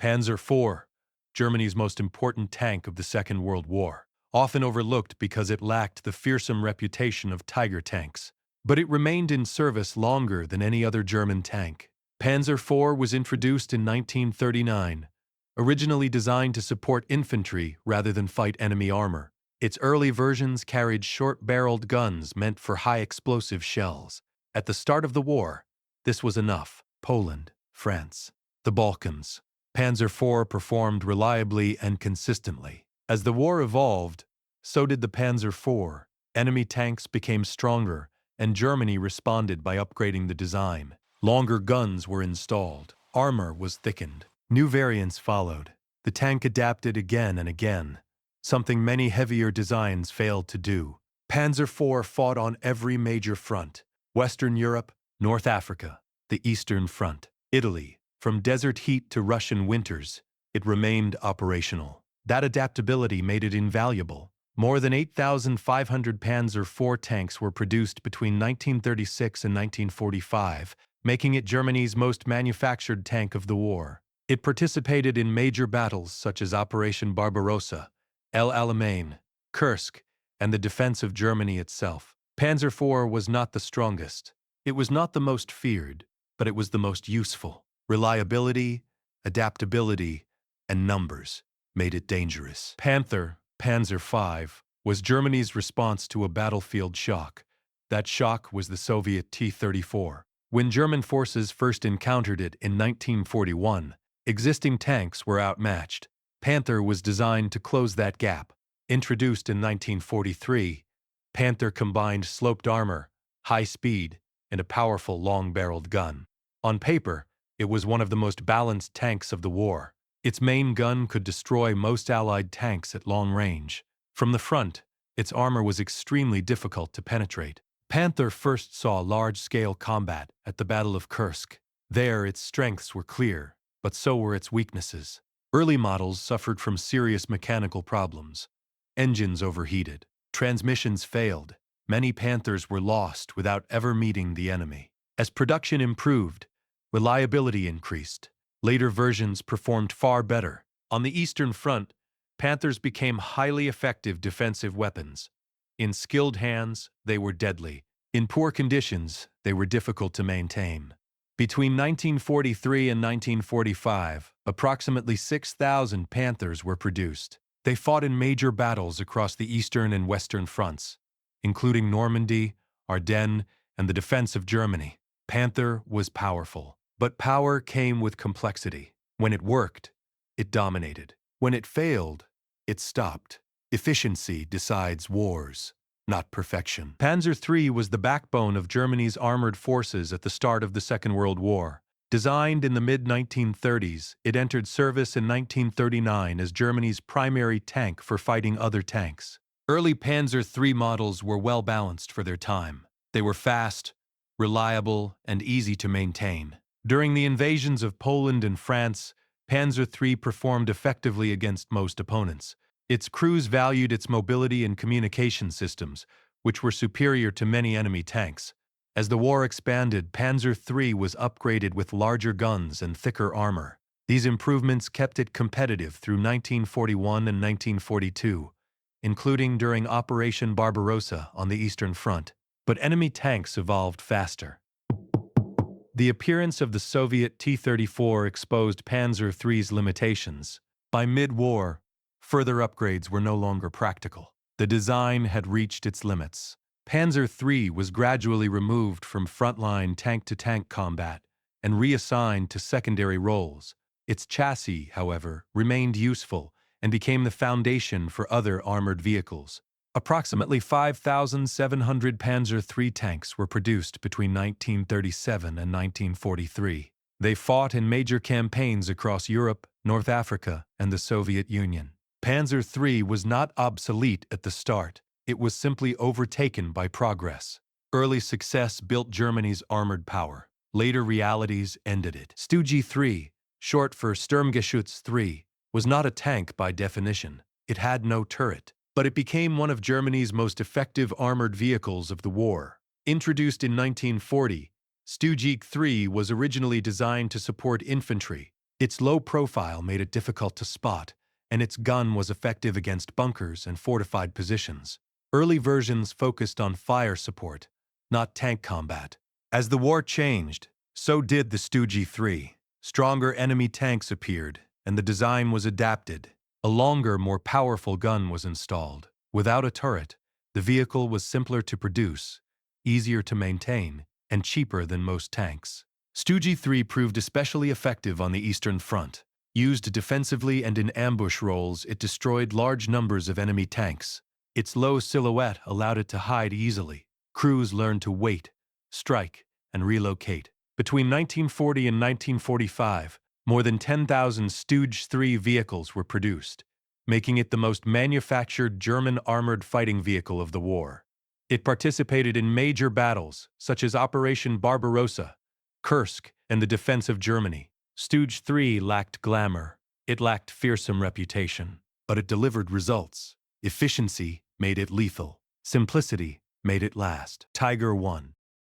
Panzer IV, Germany's most important tank of the Second World War, often overlooked because it lacked the fearsome reputation of Tiger tanks. But it remained in service longer than any other German tank. Panzer IV was introduced in 1939, originally designed to support infantry rather than fight enemy armor. Its early versions carried short-barreled guns meant for high-explosive shells. At the start of the war, this was enough. Poland, France, the Balkans. Panzer IV performed reliably and consistently. As the war evolved, so did the Panzer IV. Enemy tanks became stronger, and Germany responded by upgrading the design. Longer guns were installed. Armor was thickened. New variants followed. The tank adapted again and again, something many heavier designs failed to do. Panzer IV fought on every major front: Western Europe, North Africa, the Eastern Front, Italy. From desert heat to Russian winters, it remained operational. That adaptability made it invaluable. More than 8,500 Panzer IV tanks were produced between 1936 and 1945, making it Germany's most manufactured tank of the war. It participated in major battles such as Operation Barbarossa, El Alamein, Kursk, and the defense of Germany itself. Panzer IV was not the strongest. It was not the most feared, but it was the most useful. Reliability, adaptability, and numbers made it dangerous. Panther, Panzer V, was Germany's response to a battlefield shock. That shock was the Soviet T-34. When German forces first encountered it in 1941, existing tanks were outmatched. Panther was designed to close that gap. Introduced in 1943, Panther combined sloped armor, high speed, and a powerful long-barreled gun. On paper, it was one of the most balanced tanks of the war. Its main gun could destroy most Allied tanks at long range. From the front, its armor was extremely difficult to penetrate. Panther first saw large-scale combat at the Battle of Kursk. There, its strengths were clear, but so were its weaknesses. Early models suffered from serious mechanical problems. Engines overheated. Transmissions failed. Many Panthers were lost without ever meeting the enemy. As production improved, reliability increased. Later versions performed far better. On the Eastern Front, Panthers became highly effective defensive weapons. In skilled hands, they were deadly. In poor conditions, they were difficult to maintain. Between 1943 and 1945, approximately 6,000 Panthers were produced. They fought in major battles across the Eastern and Western fronts, including Normandy, Ardennes, and the defense of Germany. Panther was powerful. But power came with complexity. When it worked, it dominated. When it failed, it stopped. Efficiency decides wars, not perfection. Panzer III was the backbone of Germany's armored forces at the start of the Second World War. Designed in the mid-1930s, it entered service in 1939 as Germany's primary tank for fighting other tanks. Early Panzer III models were well-balanced for their time. They were fast, reliable, and easy to maintain. During the invasions of Poland and France, Panzer III performed effectively against most opponents. Its crews valued its mobility and communication systems, which were superior to many enemy tanks. As the war expanded, Panzer III was upgraded with larger guns and thicker armor. These improvements kept it competitive through 1941 and 1942, including during Operation Barbarossa on the Eastern Front. But enemy tanks evolved faster. The appearance of the Soviet T-34 exposed Panzer III's limitations. By mid-war, further upgrades were no longer practical. The design had reached its limits. Panzer III was gradually removed from frontline tank-to-tank combat and reassigned to secondary roles. Its chassis, however, remained useful and became the foundation for other armored vehicles. Approximately 5,700 Panzer III tanks were produced between 1937 and 1943. They fought in major campaigns across Europe, North Africa, and the Soviet Union. Panzer III was not obsolete at the start. It was simply overtaken by progress. Early success built Germany's armored power. Later realities ended it. StuG III, short for Sturmgeschütz III, was not a tank by definition. It had no turret, but it became one of Germany's most effective armored vehicles of the war. Introduced in 1940, StuG III was originally designed to support infantry, Its low profile made it difficult to spot, and its gun was effective against bunkers and fortified positions. Early versions focused on fire support, not tank combat. As the war changed, so did the StuG-3. Stronger enemy tanks appeared, and the design was adapted. A longer, more powerful gun was installed. Without a turret, the vehicle was simpler to produce, easier to maintain, and cheaper than most tanks. StuG-3 proved especially effective on the Eastern Front. Used defensively and in ambush roles, it destroyed large numbers of enemy tanks. Its low silhouette allowed it to hide easily. Crews learned to wait, strike, and relocate. Between 1940 and 1945, more than 10,000 StuG-3 vehicles were produced, making it the most manufactured German armored fighting vehicle of the war. It participated in major battles, such as Operation Barbarossa, Kursk, and the defense of Germany. StuG-3 lacked glamour. It lacked fearsome reputation. But it delivered results. Efficiency made it lethal. Simplicity made it last. Tiger I,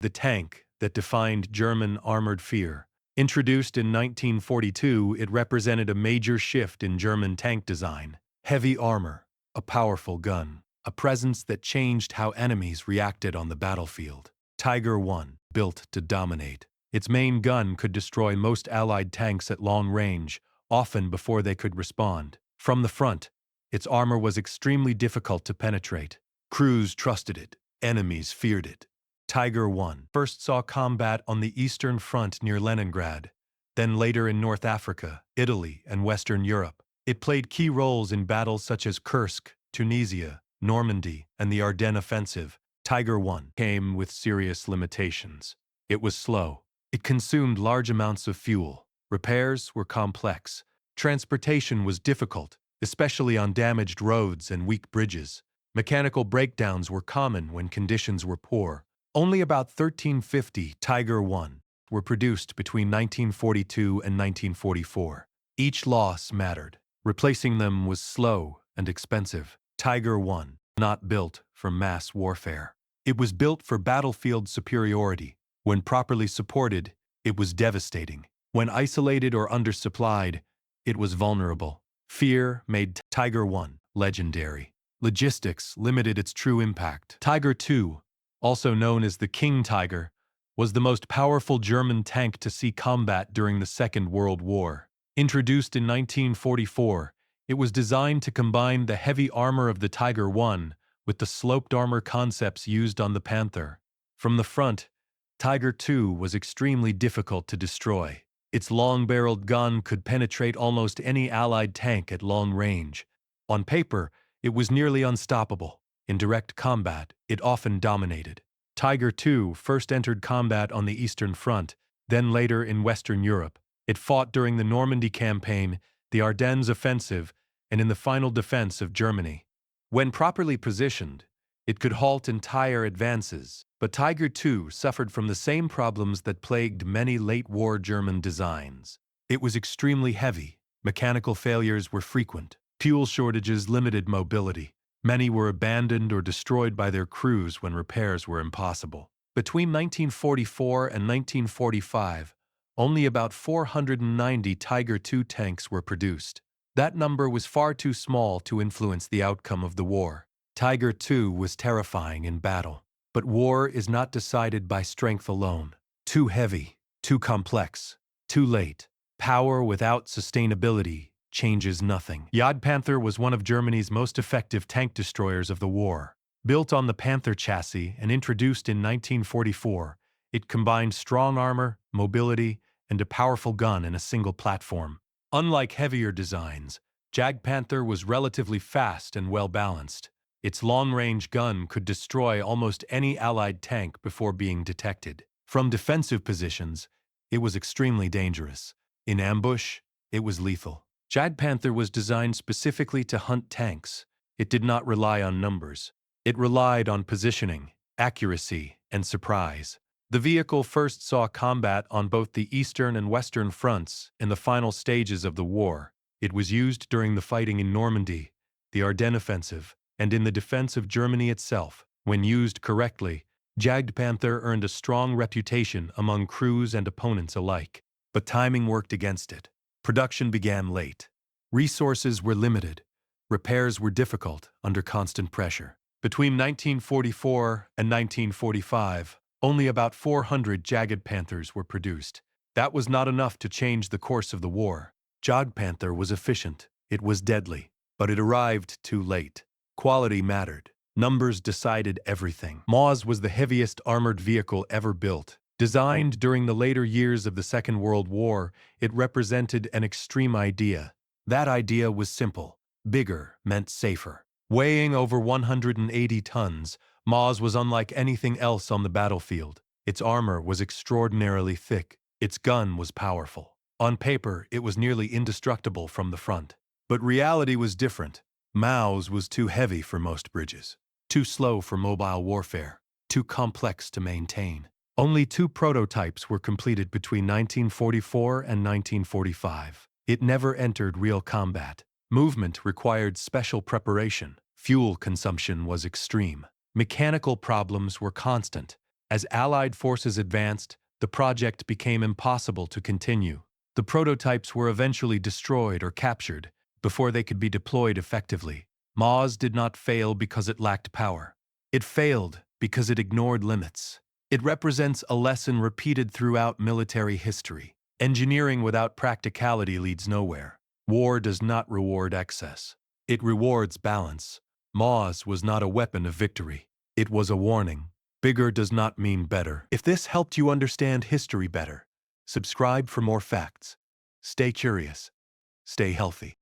the tank that defined German armored fear. Introduced in 1942, it represented a major shift in German tank design. Heavy armor, a powerful gun, a presence that changed how enemies reacted on the battlefield. Tiger I, built to dominate. Its main gun could destroy most Allied tanks at long range, often before they could respond. From the front, its armor was extremely difficult to penetrate. Crews trusted it. Enemies feared it. Tiger I first saw combat on the Eastern Front near Leningrad, then later in North Africa, Italy, and Western Europe. It played key roles in battles such as Kursk, Tunisia, Normandy, and the Ardennes Offensive. Tiger I came with serious limitations. It was slow. It consumed large amounts of fuel. Repairs were complex. Transportation was difficult, especially on damaged roads and weak bridges. Mechanical breakdowns were common when conditions were poor. Only about 1350 Tiger I were produced between 1942 and 1944. Each loss mattered. Replacing them was slow and expensive. Tiger I, not built for mass warfare. It was built for battlefield superiority. When properly supported, it was devastating. When isolated or undersupplied, it was vulnerable. Fear made Tiger I legendary. Logistics limited its true impact. Tiger II, also known as the King Tiger, was the most powerful German tank to see combat during the Second World War. Introduced in 1944, it was designed to combine the heavy armor of the Tiger I with the sloped armor concepts used on the Panther. From the front, Tiger II was extremely difficult to destroy. Its long-barreled gun could penetrate almost any Allied tank at long range. On paper, it was nearly unstoppable. In direct combat, it often dominated. Tiger II first entered combat on the Eastern Front, then later in Western Europe. It fought during the Normandy campaign, the Ardennes Offensive, and in the final defense of Germany. When properly positioned, it could halt entire advances, but Tiger II suffered from the same problems that plagued many late-war German designs. It was extremely heavy. Mechanical failures were frequent. Fuel shortages limited mobility. Many were abandoned or destroyed by their crews when repairs were impossible. Between 1944 and 1945, only about 490 Tiger II tanks were produced. That number was far too small to influence the outcome of the war. Tiger II was terrifying in battle. But war is not decided by strength alone. Too heavy, too complex, too late. Power without sustainability changes nothing. Jagdpanther was one of Germany's most effective tank destroyers of the war. Built on the Panther chassis and introduced in 1944, it combined strong armor, mobility, and a powerful gun in a single platform. Unlike heavier designs, Jagdpanther was relatively fast and well-balanced. Its long-range gun could destroy almost any Allied tank before being detected. From defensive positions, it was extremely dangerous. In ambush, it was lethal. Jagdpanther was designed specifically to hunt tanks. It did not rely on numbers. It relied on positioning, accuracy, and surprise. The vehicle first saw combat on both the Eastern and Western fronts in the final stages of the war. It was used during the fighting in Normandy, the Ardennes Offensive, and in the defense of Germany itself. When used correctly, Jagdpanther earned a strong reputation among crews and opponents alike. But timing worked against it. Production began late. Resources were limited. Repairs were difficult under constant pressure. Between 1944 and 1945, only about 400 Jagdpanthers were produced. That was not enough to change the course of the war. Jagdpanther was efficient. It was deadly. But it arrived too late. Quality mattered. Numbers decided everything. MAWS was the heaviest armored vehicle ever built. Designed during the later years of the Second World War, it represented an extreme idea. That idea was simple. Bigger meant safer. Weighing over 180 tons, MAWS was unlike anything else on the battlefield. Its armor was extraordinarily thick. Its gun was powerful. On paper, it was nearly indestructible from the front. But reality was different. MAWS was too heavy for most bridges, too slow for mobile warfare, too complex to maintain. Only 2 prototypes were completed between 1944 and 1945. It never entered real combat. Movement required special preparation. Fuel consumption was extreme. Mechanical problems were constant. As Allied forces advanced, the project became impossible to continue. The prototypes were eventually destroyed or captured before they could be deployed effectively. MAWS did not fail because it lacked power. It failed because it ignored limits. It represents a lesson repeated throughout military history. Engineering without practicality leads nowhere. War does not reward excess. It rewards balance. MAWS was not a weapon of victory. It was a warning. Bigger does not mean better. If this helped you understand history better, subscribe for more facts. Stay curious. Stay healthy.